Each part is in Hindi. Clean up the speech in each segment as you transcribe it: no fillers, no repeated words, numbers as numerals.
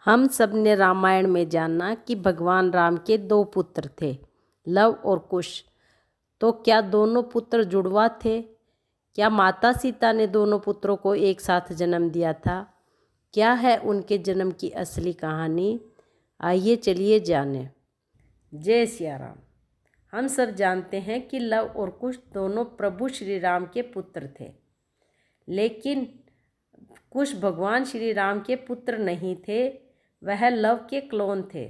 हम सब ने रामायण में जाना कि भगवान राम के दो पुत्र थे, लव और कुश। तो क्या दोनों पुत्र जुड़वा थे? क्या माता सीता ने दोनों पुत्रों को एक साथ जन्म दिया था? क्या है उनके जन्म की असली कहानी? आइए चलिए जानें। जय सिया राम। हम सब जानते हैं कि लव और कुश दोनों प्रभु श्री राम के पुत्र थे, लेकिन कुश भगवान श्री राम के पुत्र नहीं थे, वह लव के क्लोन थे।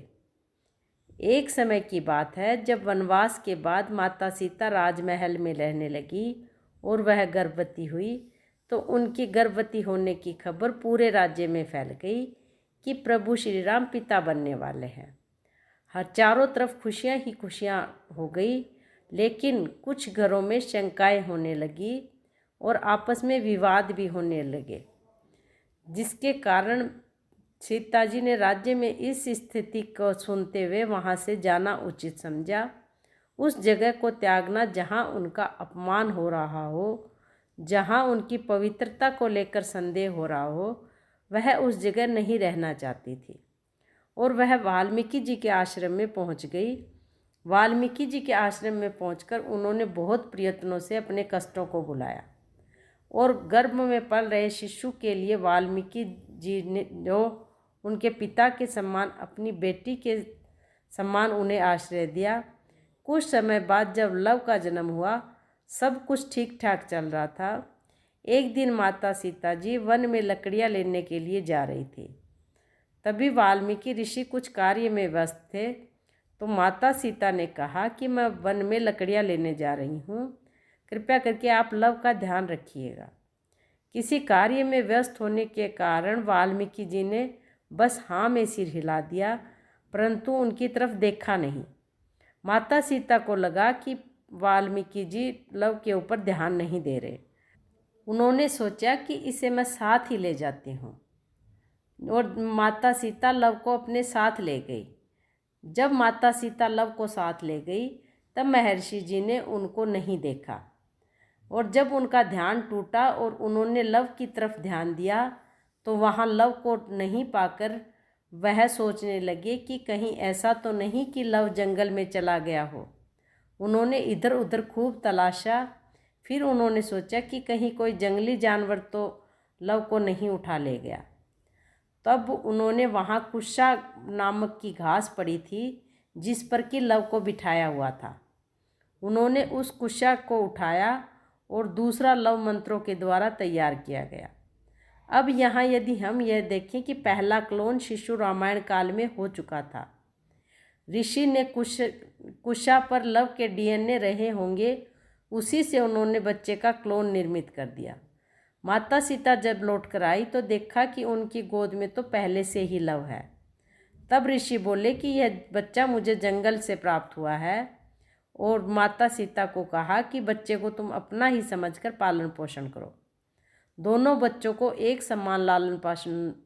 एक समय की बात है जब वनवास के बाद माता सीता राजमहल में रहने लगी और वह गर्भवती हुई, तो उनकी गर्भवती होने की खबर पूरे राज्य में फैल गई कि प्रभु श्री राम पिता बनने वाले हैं। हर चारों तरफ खुशियां ही खुशियां हो गई, लेकिन कुछ घरों में शंकाएं होने लगी और आपस में विवाद भी होने लगे, जिसके कारण सीता जी ने राज्य में इस स्थिति को सुनते हुए वहाँ से जाना उचित समझा। उस जगह को त्यागना जहाँ उनका अपमान हो रहा हो, जहाँ उनकी पवित्रता को लेकर संदेह हो रहा हो, वह उस जगह नहीं रहना चाहती थी और वह वाल्मीकि जी के आश्रम में पहुँच गई। वाल्मीकि जी के आश्रम में पहुँचकर उन्होंने बहुत प्रयत्नों से अपने कष्टों को बुलाया और गर्भ में पल रहे शिशु के लिए वाल्मीकि जी ने जो उनके पिता के समान अपनी बेटी के समान उन्हें आश्रय दिया। कुछ समय बाद जब लव का जन्म हुआ, सब कुछ ठीक ठाक चल रहा था। एक दिन माता सीता जी वन में लकड़ियाँ लेने के लिए जा रही थी। तभी वाल्मीकि ऋषि कुछ कार्य में व्यस्त थे, तो माता सीता ने कहा कि मैं वन में लकड़ियाँ लेने जा रही हूँ, कृपया करके आप लव का ध्यान रखिएगा। किसी कार्य में व्यस्त होने के कारण वाल्मीकि जी ने बस हाँ में सिर हिला दिया, परंतु उनकी तरफ देखा नहीं। माता सीता को लगा कि वाल्मीकि जी लव के ऊपर ध्यान नहीं दे रहे। उन्होंने सोचा कि इसे मैं साथ ही ले जाती हूँ और माता सीता लव को अपने साथ ले गई। जब माता सीता लव को साथ ले गई, तब महर्षि जी ने उनको नहीं देखा और जब उनका ध्यान टूटा और उन्होंने लव की तरफ ध्यान दिया, तो वहाँ लव को नहीं पाकर वह सोचने लगे कि कहीं ऐसा तो नहीं कि लव जंगल में चला गया हो। उन्होंने इधर उधर खूब तलाशा। फिर उन्होंने सोचा कि कहीं कोई जंगली जानवर तो लव को नहीं उठा ले गया। तब उन्होंने वहाँ कुशा नामक की घास पड़ी थी, जिस पर कि लव को बिठाया हुआ था। उन्होंने उस कुशा को उठाया और दूसरा लव मंत्रों के द्वारा तैयार किया गया। अब यहाँ यदि हम यह देखें कि पहला क्लोन शिशु रामायण काल में हो चुका था। ऋषि ने कुशा पर लव के डीएनए रहे होंगे, उसी से उन्होंने बच्चे का क्लोन निर्मित कर दिया। माता सीता जब लौट कर आई तो देखा कि उनकी गोद में तो पहले से ही लव है। तब ऋषि बोले कि यह बच्चा मुझे जंगल से प्राप्त हुआ है, और माता सीता को कहा कि बच्चे को तुम अपना ही समझकर पालन पोषण करो। दोनों बच्चों को एक समान लालन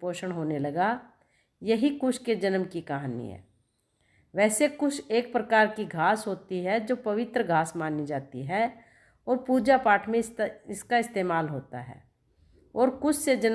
पोषण होने लगा। यही कुश के जन्म की कहानी है। वैसे कुश एक प्रकार की घास होती है जो पवित्र घास मानी जाती है और पूजा पाठ में इसका इस्तेमाल होता है, और कुश से